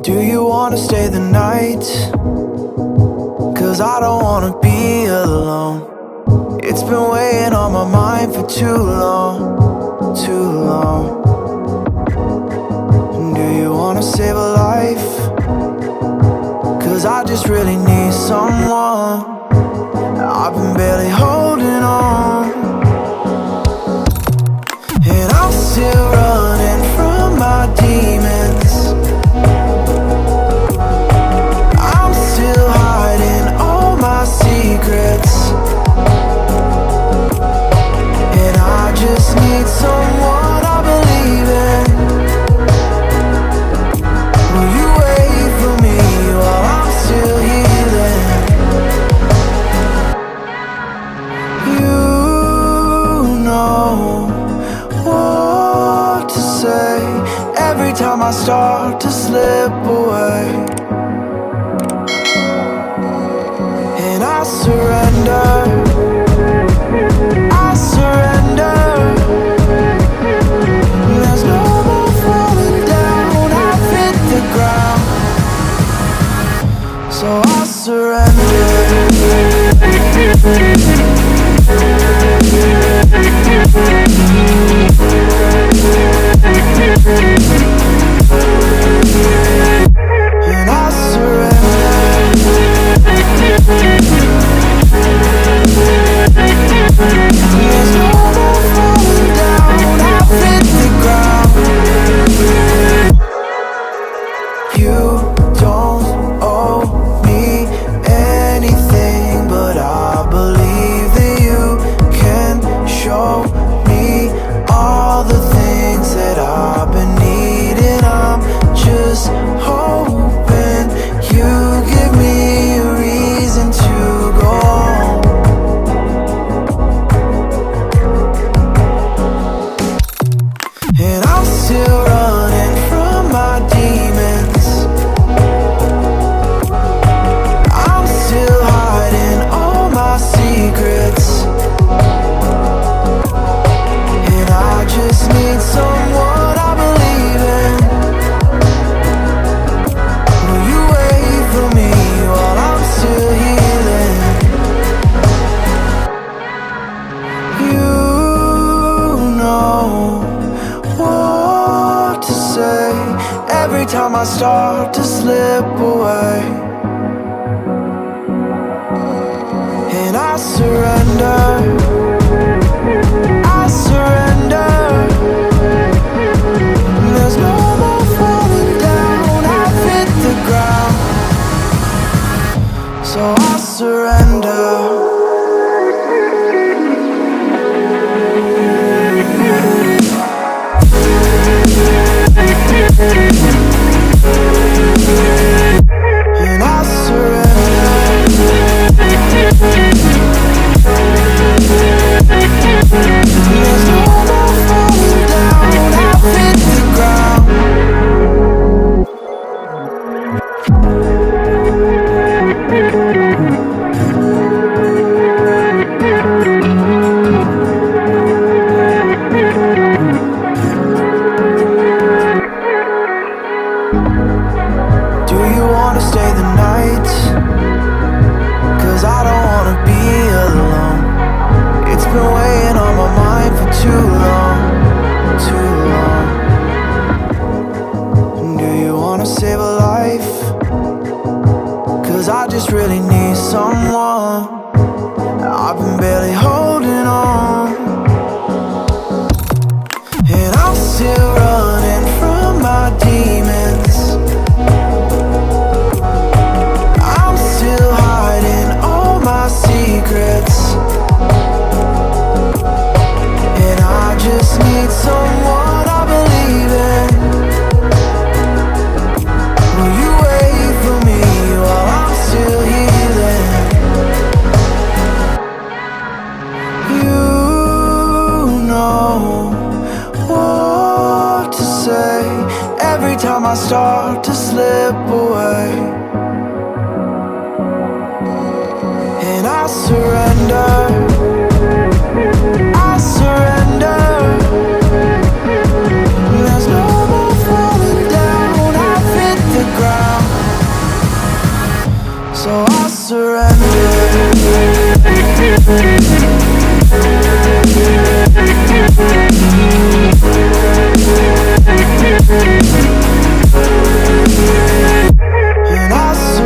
Do you wanna stay the night? 'Cause I don't wanna be alone. It's been weighing on my mind for too long, too long. Do you wanna save a life? 'Cause I just really need someone. I've been barely holding on, and I'm still running from my demons. I'm still hiding all my secrets, and I just need someone I believe in. Will you wait for me while I'm still healing? You know what to say every time I start to slip away, and I surrender, I surrender. There's no more falling down, I've hit the ground, so I surrender. And I surrender. There's no more falling down, I've hit the ground. You don't owe me anything, but I believe that you can show me all the things that I've been needing. I'm just hoping you give me a reason to go on. And I'm still running from my demons. I'm still hiding all my secrets, and I just need someone I believe in. Will you wait for me while I'm still healing? You know what to say every time I start to slip away, and I surrender, I surrender. There's no more falling down, I've hit the ground, so I surrender. And I surrender. There's no more falling down, I've hit the ground. Do you wanna stay the night? 'Cause I don't wanna be alone. It's been weighing on my mind for too long, too long. Do you wanna save a life? 'Cause I just really need someone. I've been barely holding on, and I'm still running from my demons. I'm still hiding all my secrets, and I just need someone I believe in. Will you wait for me while I'm still healing? You know what to say every time I start to slip away, and I surrender.